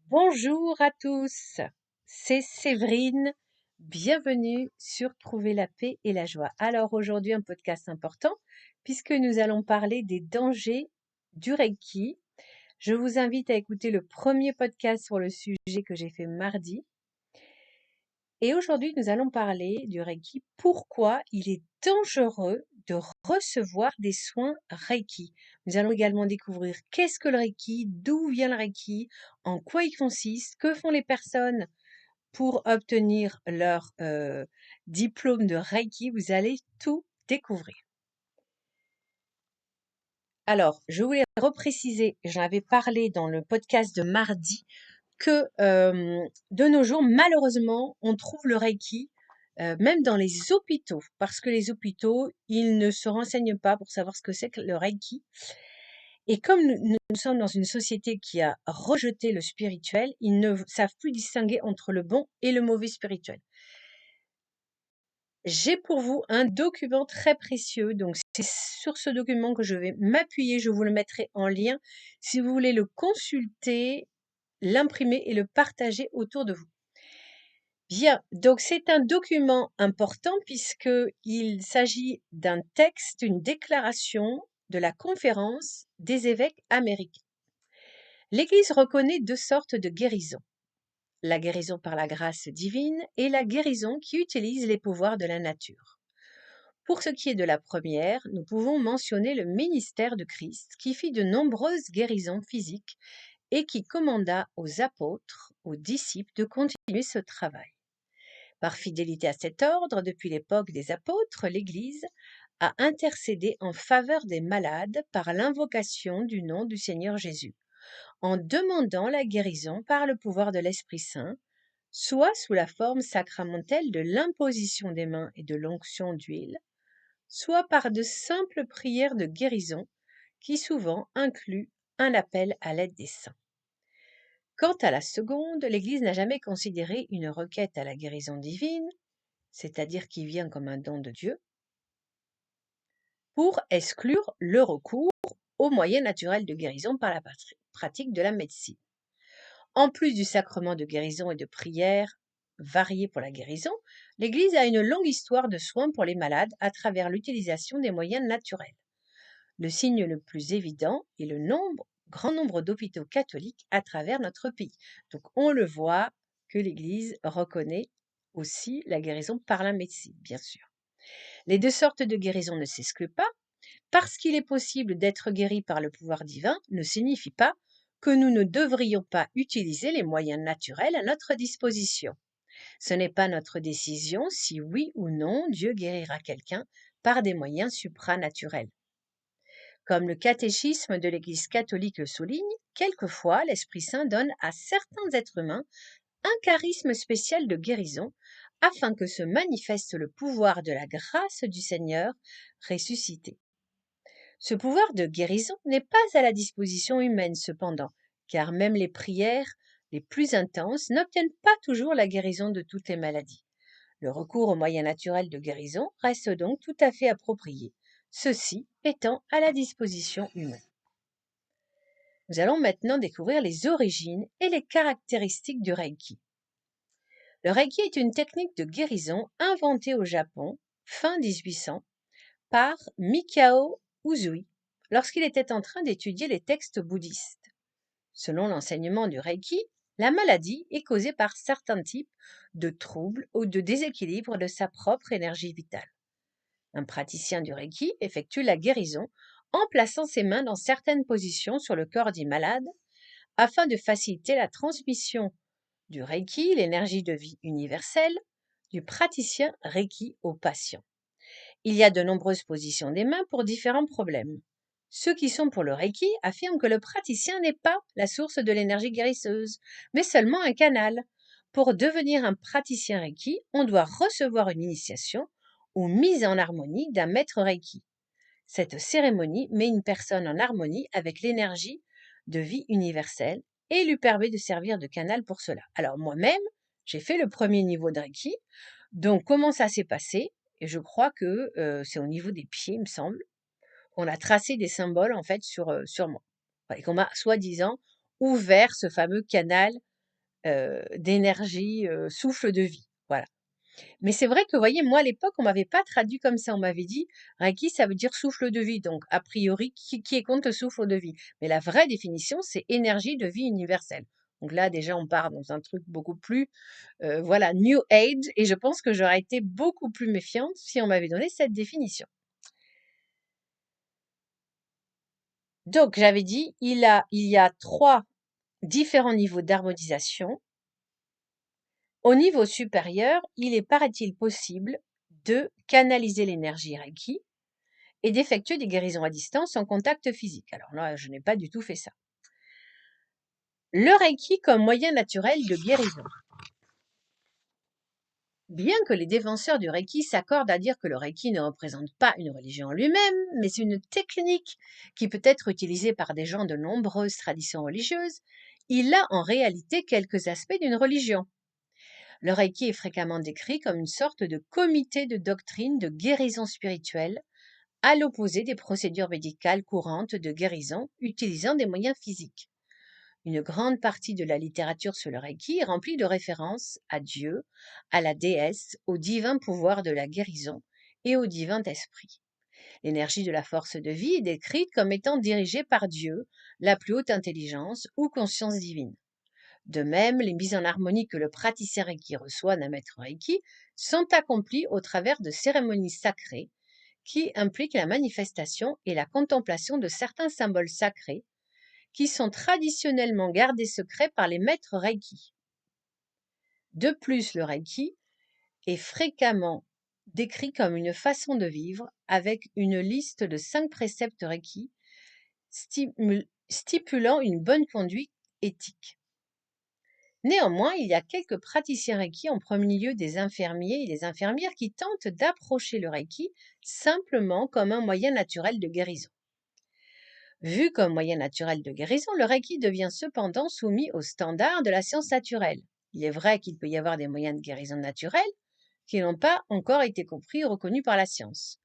Bonjour à tous, c'est Séverine. Bienvenue sur Trouver la paix et la joie. Alors aujourd'hui un podcast important puisque nous allons parler des dangers du Reiki. Je vous invite à écouter le premier podcast sur le sujet que j'ai fait mardi. Et aujourd'hui nous allons parler du Reiki, pourquoi il est dangereux de recevoir des soins Reiki. Nous allons également découvrir qu'est-ce que le Reiki, d'où vient le Reiki, en quoi il consiste, que font les personnes pour obtenir leur diplôme de Reiki. Vous allez tout découvrir. Alors, je voulais repréciser, j'en avais parlé dans le podcast de mardi, que de nos jours, malheureusement, on trouve le Reiki même dans les hôpitaux, parce que les hôpitaux, ils ne se renseignent pas pour savoir ce que c'est que le Reiki. Et comme nous sommes dans une société qui a rejeté le spirituel, ils ne savent plus distinguer entre le bon et le mauvais spirituel. J'ai pour vous un document très précieux, donc c'est sur ce document que je vais m'appuyer, je vous le mettrai en lien si vous voulez le consulter, l'imprimer et le partager autour de vous. Bien, donc c'est un document important puisqu'il s'agit d'un texte, une déclaration de la conférence des évêques américains. L'Église reconnaît deux sortes de guérisons, la guérison par la grâce divine et la guérison qui utilise les pouvoirs de la nature. Pour ce qui est de la première, nous pouvons mentionner le ministère de Christ qui fit de nombreuses guérisons physiques et qui commanda aux apôtres, aux disciples de continuer ce travail. Par fidélité à cet ordre, depuis l'époque des apôtres, l'Église a intercédé en faveur des malades par l'invocation du nom du Seigneur Jésus, en demandant la guérison par le pouvoir de l'Esprit Saint, soit sous la forme sacramentelle de l'imposition des mains et de l'onction d'huile, soit par de simples prières de guérison qui souvent incluent un appel à l'aide des saints. Quant à la seconde, l'Église n'a jamais considéré une requête à la guérison divine, c'est-à-dire qui vient comme un don de Dieu, pour exclure le recours aux moyens naturels de guérison par la pratique de la médecine. En plus du sacrement de guérison et de prière variés pour la guérison, l'Église a une longue histoire de soins pour les malades à travers l'utilisation des moyens naturels. Le signe le plus évident est le grand nombre d'hôpitaux catholiques à travers notre pays. Donc on le voit que l'Église reconnaît aussi la guérison par la médecine, bien sûr. Les deux sortes de guérison ne s'excluent pas. Parce qu'il est possible d'être guéri par le pouvoir divin ne signifie pas que nous ne devrions pas utiliser les moyens naturels à notre disposition. Ce n'est pas notre décision si oui ou non Dieu guérira quelqu'un par des moyens supranaturels. Comme le catéchisme de l'Église catholique le souligne, quelquefois l'Esprit Saint donne à certains êtres humains un charisme spécial de guérison afin que se manifeste le pouvoir de la grâce du Seigneur ressuscité. Ce pouvoir de guérison n'est pas à la disposition humaine cependant, car même les prières les plus intenses n'obtiennent pas toujours la guérison de toutes les maladies. Le recours aux moyens naturels de guérison reste donc tout à fait approprié, ceci étant à la disposition humaine. Nous allons maintenant découvrir les origines et les caractéristiques du Reiki. Le Reiki est une technique de guérison inventée au Japon, fin 1800, par Mikao Usui, lorsqu'il était en train d'étudier les textes bouddhistes. Selon l'enseignement du Reiki, la maladie est causée par certains types de troubles ou de déséquilibres de sa propre énergie vitale. Un praticien du Reiki effectue la guérison en plaçant ses mains dans certaines positions sur le corps dit malade afin de faciliter la transmission du Reiki, l'énergie de vie universelle, du praticien Reiki au patient. Il y a de nombreuses positions des mains pour différents problèmes. Ceux qui sont pour le Reiki affirment que le praticien n'est pas la source de l'énergie guérisseuse, mais seulement un canal. Pour devenir un praticien Reiki, on doit recevoir une initiation ou mise en harmonie d'un maître Reiki. Cette cérémonie met une personne en harmonie avec l'énergie de vie universelle et lui permet de servir de canal pour cela. Alors moi-même, j'ai fait le premier niveau de Reiki. Donc comment ça s'est passé? Et je crois que c'est au niveau des pieds, il me semble. On a tracé des symboles en fait sur moi. Et qu'on m'a soi-disant ouvert ce fameux canal d'énergie, souffle de vie. Voilà. Mais c'est vrai que, vous voyez, moi, à l'époque, on m'avait pas traduit comme ça. On m'avait dit: «Reiki, ça veut dire souffle de vie», donc a priori, qui est contre le souffle de vie? Mais la vraie définition, c'est énergie de vie universelle. Donc là, déjà, on part dans un truc beaucoup plus, voilà, new age, et je pense que j'aurais été beaucoup plus méfiante si on m'avait donné cette définition. Donc j'avais dit, il y a 3 différents niveaux d'harmonisation. Au niveau supérieur, il est, paraît-il, possible de canaliser l'énergie Reiki et d'effectuer des guérisons à distance sans contact physique. Alors là, je n'ai pas du tout fait ça. Le Reiki comme moyen naturel de guérison. Bien que les défenseurs du Reiki s'accordent à dire que le Reiki ne représente pas une religion en lui-même, mais une technique qui peut être utilisée par des gens de nombreuses traditions religieuses, il a en réalité quelques aspects d'une religion. Le Reiki est fréquemment décrit comme une sorte de comité de doctrine de guérison spirituelle, à l'opposé des procédures médicales courantes de guérison utilisant des moyens physiques. Une grande partie de la littérature sur le Reiki est remplie de références à Dieu, à la déesse, au divin pouvoir de la guérison et au divin esprit. L'énergie de la force de vie est décrite comme étant dirigée par Dieu, la plus haute intelligence ou conscience divine. De même, les mises en harmonie que le praticien Reiki reçoit d'un maître Reiki sont accomplies au travers de cérémonies sacrées qui impliquent la manifestation et la contemplation de certains symboles sacrés qui sont traditionnellement gardés secrets par les maîtres Reiki. De plus, le Reiki est fréquemment décrit comme une façon de vivre avec une liste de 5 préceptes Reiki stipulant une bonne conduite éthique. Néanmoins, il y a quelques praticiens Reiki, en premier lieu des infirmiers et des infirmières, qui tentent d'approcher le Reiki simplement comme un moyen naturel de guérison. Vu comme moyen naturel de guérison, le Reiki devient cependant soumis aux standards de la science naturelle. Il est vrai qu'il peut y avoir des moyens de guérison naturels qui n'ont pas encore été compris ou reconnus par la science.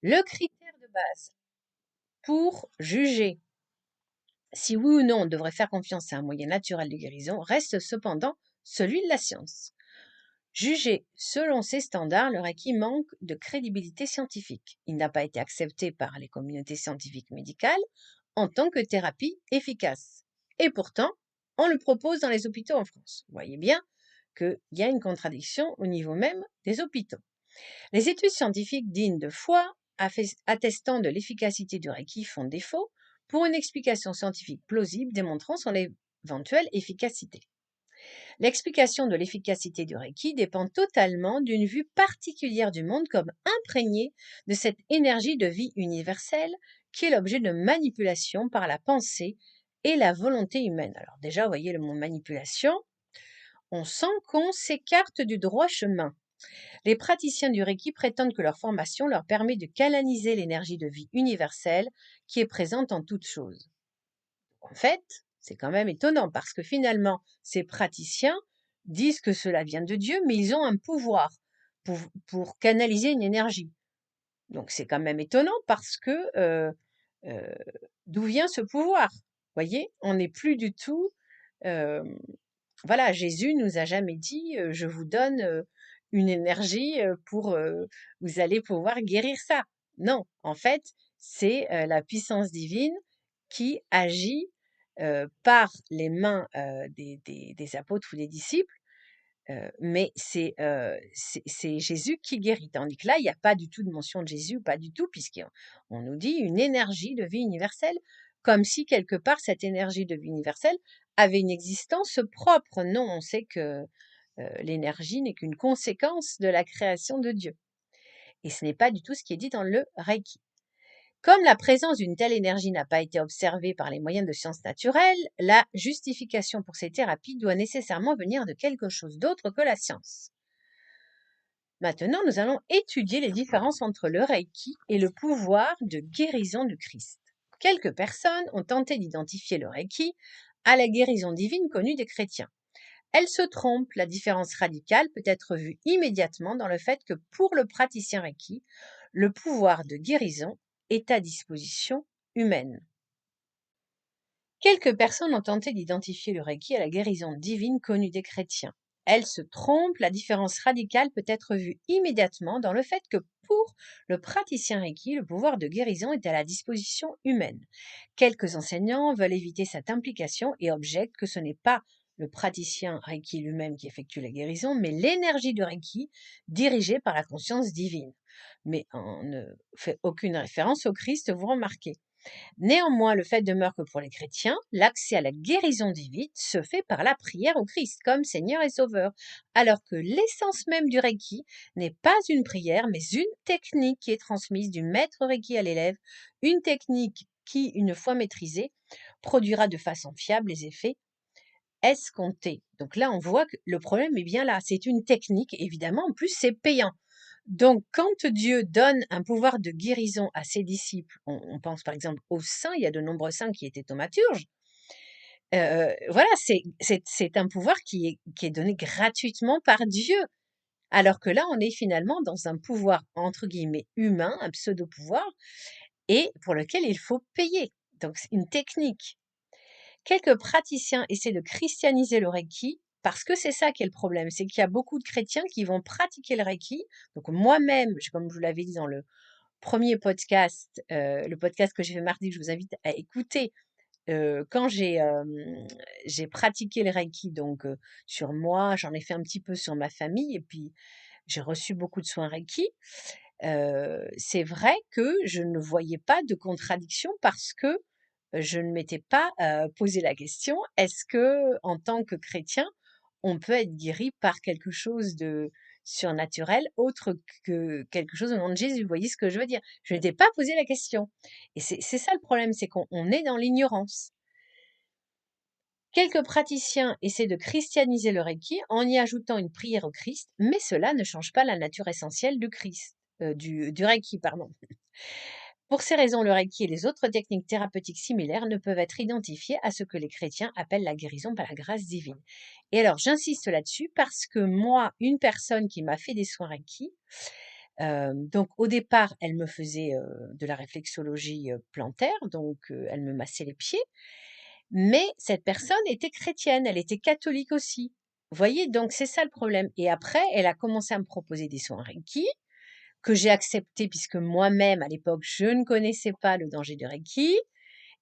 Le critère de base pour juger si oui ou non on devrait faire confiance à un moyen naturel de guérison reste cependant celui de la science. Jugé selon ces standards, le Reiki manque de crédibilité scientifique. Il n'a pas été accepté par les communautés scientifiques médicales en tant que thérapie efficace. Et pourtant, on le propose dans les hôpitaux en France. Vous voyez bien qu'il y a une contradiction au niveau même des hôpitaux. Les études scientifiques dignes de foi, attestant de l'efficacité du Reiki, font défaut pour une explication scientifique plausible démontrant son éventuelle efficacité. L'explication de l'efficacité du Reiki dépend totalement d'une vue particulière du monde comme imprégné de cette énergie de vie universelle qui est l'objet de manipulation par la pensée et la volonté humaine. Alors déjà, vous voyez le mot manipulation, on sent qu'on s'écarte du droit chemin. Les praticiens du Reiki prétendent que leur formation leur permet de canaliser l'énergie de vie universelle qui est présente en toute chose. En fait, c'est quand même étonnant parce que finalement, ces praticiens disent que cela vient de Dieu, mais ils ont un pouvoir pour canaliser une énergie. Donc c'est quand même étonnant parce que euh, d'où vient ce pouvoir? Voyez, on n'est plus du tout. euh, voilà, Jésus nous a jamais dit je vous donne une énergie pour vous allez pouvoir guérir ça. Non, en fait, c'est la puissance divine qui agit par les mains des apôtres ou des disciples, mais c'est Jésus qui guérit. Tandis que là, il n'y a pas du tout de mention de Jésus, pas du tout, puisqu'on nous dit une énergie de vie universelle, comme si quelque part cette énergie de vie universelle avait une existence propre. Non, on sait que l'énergie n'est qu'une conséquence de la création de Dieu. Et ce n'est pas du tout ce qui est dit dans le Reiki. Comme la présence d'une telle énergie n'a pas été observée par les moyens de sciences naturelles, la justification pour ces thérapies doit nécessairement venir de quelque chose d'autre que la science. Maintenant, nous allons étudier les différences entre le Reiki et le pouvoir de guérison du Christ. Quelques personnes ont tenté d'identifier le Reiki à la guérison divine connue des chrétiens. Elles se trompent, la différence radicale peut être vue immédiatement dans le fait que pour le praticien Reiki, le pouvoir de guérison est à disposition humaine. Quelques personnes ont tenté d'identifier le Reiki à la guérison divine connue des chrétiens. Elles se trompent, la différence radicale peut être vue immédiatement dans le fait que pour le praticien Reiki, le pouvoir de guérison est à la disposition humaine. Quelques enseignants veulent éviter cette implication et objectent que ce n'est pas le praticien Reiki lui-même qui effectue la guérison, mais l'énergie du Reiki dirigée par la conscience divine. Mais on ne fait aucune référence au Christ, vous remarquez. Néanmoins, le fait demeure que pour les chrétiens, l'accès à la guérison divine se fait par la prière au Christ comme Seigneur et Sauveur, alors que l'essence même du Reiki n'est pas une prière, mais une technique qui est transmise du maître Reiki à l'élève, une technique qui, une fois maîtrisée, produira de façon fiable les effets escomptés. Donc là, on voit que le problème est bien là. C'est une technique, évidemment, en plus c'est payant. Donc, quand Dieu donne un pouvoir de guérison à ses disciples, on pense par exemple aux saints, il y a de nombreux saints qui étaient thaumaturges, voilà, c'est un pouvoir qui est donné gratuitement par Dieu. Alors que là, on est finalement dans un pouvoir, entre guillemets, humain, un pseudo-pouvoir, et pour lequel il faut payer. Donc, c'est une technique. Quelques praticiens essaient de christianiser le Reiki parce que c'est ça qui est le problème, c'est qu'il y a beaucoup de chrétiens qui vont pratiquer le Reiki. Donc moi-même, comme je vous l'avais dit dans le premier podcast, le podcast que j'ai fait mardi, que je vous invite à écouter, quand j'ai pratiqué le Reiki donc sur moi, j'en ai fait un petit peu sur ma famille et puis j'ai reçu beaucoup de soins Reiki. C'est vrai que je ne voyais pas de contradiction parce que je ne m'étais pas posé la question, est-ce que en tant que chrétien, on peut être guéri par quelque chose de surnaturel autre que quelque chose au nom de Jésus? Vous voyez ce que je veux dire? Je n'étais pas posé la question. Et c'est ça le problème, c'est qu'on est dans l'ignorance. Quelques praticiens essaient de christianiser le Reiki en y ajoutant une prière au Christ, mais cela ne change pas la nature essentielle du Christ, du Reiki, pardon. Pour ces raisons, le Reiki et les autres techniques thérapeutiques similaires ne peuvent être identifiés à ce que les chrétiens appellent la guérison par la grâce divine. Et alors, j'insiste là-dessus parce que moi, une personne qui m'a fait des soins Reiki, donc au départ, elle me faisait de la réflexologie plantaire, donc elle me massait les pieds, mais cette personne était chrétienne, elle était catholique aussi. Vous voyez, donc c'est ça le problème. Et après, elle a commencé à me proposer des soins Reiki que j'ai accepté puisque moi-même, à l'époque, je ne connaissais pas le danger du Reiki.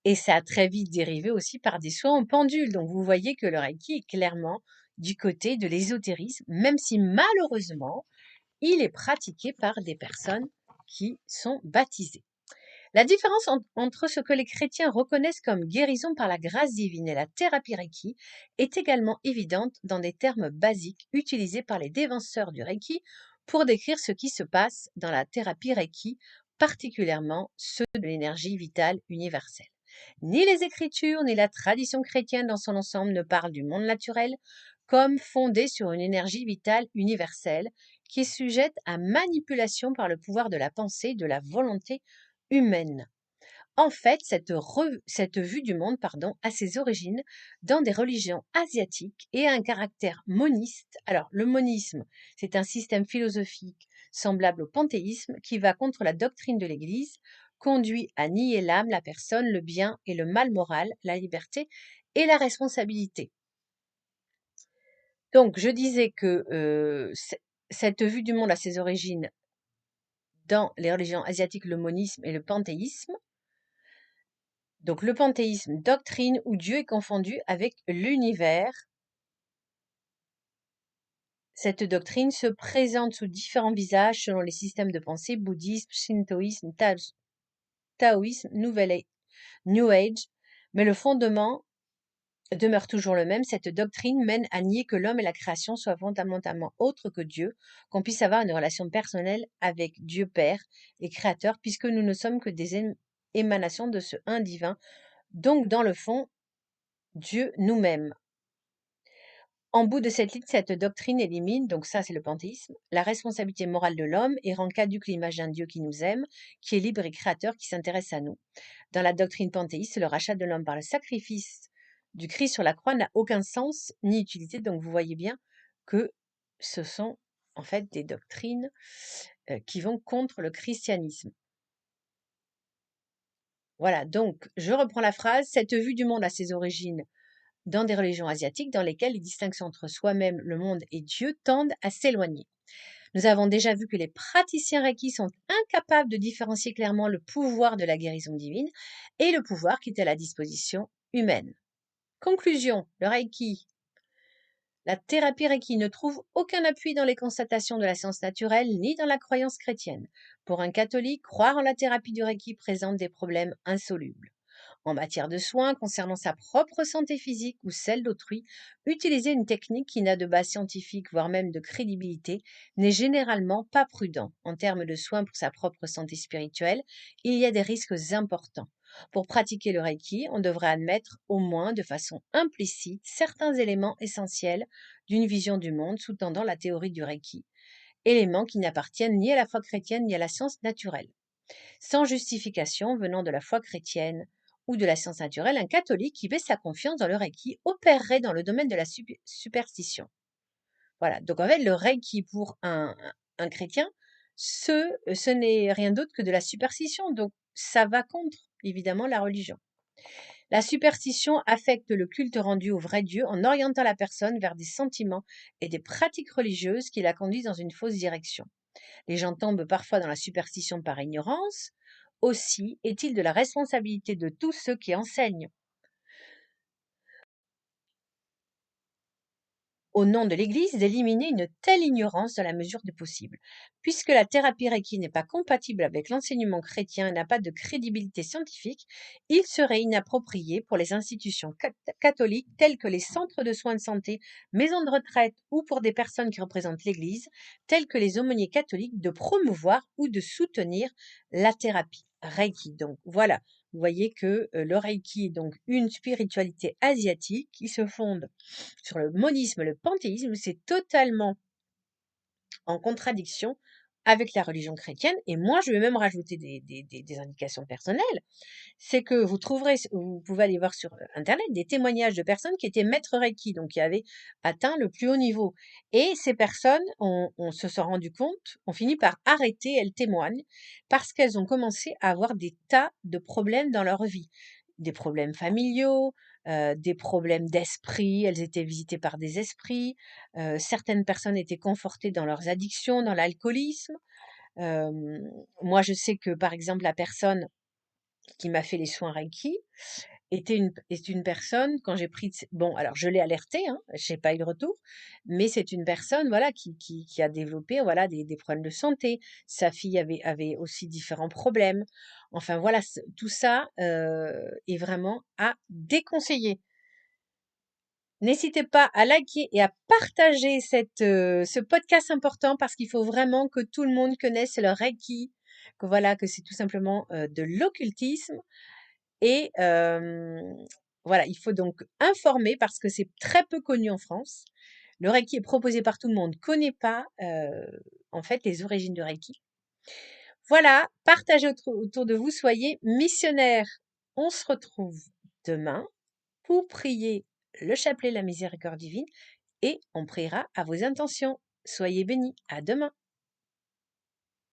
Et ça a très vite dérivé aussi par des soins en pendule. Donc, vous voyez que le Reiki est clairement du côté de l'ésotérisme, même si malheureusement, il est pratiqué par des personnes qui sont baptisées. La différence entre ce que les chrétiens reconnaissent comme guérison par la grâce divine et la thérapie Reiki est également évidente dans des termes basiques utilisés par les défenseurs du Reiki pour décrire ce qui se passe dans la thérapie Reiki, particulièrement ceux de l'énergie vitale universelle. Ni les Écritures ni la tradition chrétienne dans son ensemble ne parlent du monde naturel comme fondé sur une énergie vitale universelle qui est sujette à manipulation par le pouvoir de la pensée et de la volonté humaine. En fait, cette vue du monde a ses origines dans des religions asiatiques et a un caractère moniste. Alors, le monisme, c'est un système philosophique semblable au panthéisme qui va contre la doctrine de l'Église, conduit à nier l'âme, la personne, le bien et le mal moral, la liberté et la responsabilité. Donc, je disais que cette vue du monde a ses origines dans les religions asiatiques, le monisme et le panthéisme. Donc le panthéisme, doctrine où Dieu est confondu avec l'univers. Cette doctrine se présente sous différents visages selon les systèmes de pensée, bouddhisme, shintoïsme, taoïsme, New Age, mais le fondement demeure toujours le même. Cette doctrine mène à nier que l'homme et la création soient fondamentalement autres que Dieu, qu'on puisse avoir une relation personnelle avec Dieu Père et Créateur, puisque nous ne sommes que des émanations de ce un divin, donc dans le fond, Dieu nous-mêmes. En bout de cette ligne, cette doctrine élimine, donc ça c'est le panthéisme, la responsabilité morale de l'homme et rend caduque l'image d'un Dieu qui nous aime, qui est libre et créateur, qui s'intéresse à nous. Dans la doctrine panthéiste, le rachat de l'homme par le sacrifice du Christ sur la croix n'a aucun sens ni utilité, donc vous voyez bien que ce sont en fait des doctrines qui vont contre le christianisme. Voilà, donc je reprends la phrase. Cette vue du monde a ses origines dans des religions asiatiques dans lesquelles les distinctions entre soi-même, le monde et Dieu tendent à s'éloigner. Nous avons déjà vu que les praticiens Reiki sont incapables de différencier clairement le pouvoir de la guérison divine et le pouvoir qui est à la disposition humaine. Conclusion, le Reiki. La thérapie Reiki ne trouve aucun appui dans les constatations de la science naturelle ni dans la croyance chrétienne. Pour un catholique, croire en la thérapie du Reiki présente des problèmes insolubles. En matière de soins concernant sa propre santé physique ou celle d'autrui, utiliser une technique qui n'a de base scientifique, voire même de crédibilité, n'est généralement pas prudent. En termes de soins pour sa propre santé spirituelle, il y a des risques importants. Pour pratiquer le Reiki, on devrait admettre au moins de façon implicite certains éléments essentiels d'une vision du monde sous-tendant la théorie du Reiki, éléments qui n'appartiennent ni à la foi chrétienne ni à la science naturelle. Sans justification venant de la foi chrétienne ou de la science naturelle, un catholique qui met sa confiance dans le Reiki opérerait dans le domaine de la superstition. Voilà, donc en fait, le Reiki pour un chrétien, ce n'est rien d'autre que de la superstition, donc ça va contre, évidemment, la religion. La superstition affecte le culte rendu au vrai Dieu en orientant la personne vers des sentiments et des pratiques religieuses qui la conduisent dans une fausse direction. Les gens tombent parfois dans la superstition par ignorance. Aussi est-il de la responsabilité de tous ceux qui enseignent au nom de l'Église d'éliminer une telle ignorance dans la mesure du possible. Puisque la thérapie Reiki n'est pas compatible avec l'enseignement chrétien et n'a pas de crédibilité scientifique, il serait inapproprié pour les institutions catholiques telles que les centres de soins de santé, maisons de retraite ou pour des personnes qui représentent l'Église, telles que les aumôniers catholiques, de promouvoir ou de soutenir la thérapie Reiki. Donc voilà, vous voyez que le Reiki est donc une spiritualité asiatique qui se fonde sur le monisme, le panthéisme, c'est totalement en contradiction avec la religion chrétienne. Et moi, je vais même rajouter des indications personnelles. C'est que vous trouverez, vous pouvez aller voir sur Internet des témoignages de personnes qui étaient maîtres Reiki, donc qui avaient atteint le plus haut niveau. Et ces personnes, on se sont rendu compte, ont fini par arrêter, elles témoignent, parce qu'elles ont commencé à avoir des tas de problèmes dans leur vie. Des problèmes familiaux, des problèmes d'esprit, elles étaient visitées par des esprits, certaines personnes étaient confortées dans leurs addictions, dans l'alcoolisme. Moi, je sais que, par exemple, la personne qui m'a fait les soins Reiki est une personne, quand j'ai pris, bon, alors je l'ai alertée, hein, j'ai pas eu de retour, mais c'est une personne, voilà, qui a développé, voilà, des problèmes de santé. Sa fille avait aussi différents problèmes. Enfin, voilà, tout ça est vraiment à déconseiller. N'hésitez pas à liker et à partager ce podcast important parce qu'il faut vraiment que tout le monde connaisse le Reiki, que voilà, que c'est tout simplement de l'occultisme. Et voilà, il faut donc informer parce que c'est très peu connu en France. Le Reiki est proposé par tout le monde, connaît pas en fait les origines du Reiki. Voilà, partagez autour de vous, soyez missionnaires. On se retrouve demain pour prier le chapelet de la miséricorde divine et on priera à vos intentions. Soyez bénis. À demain.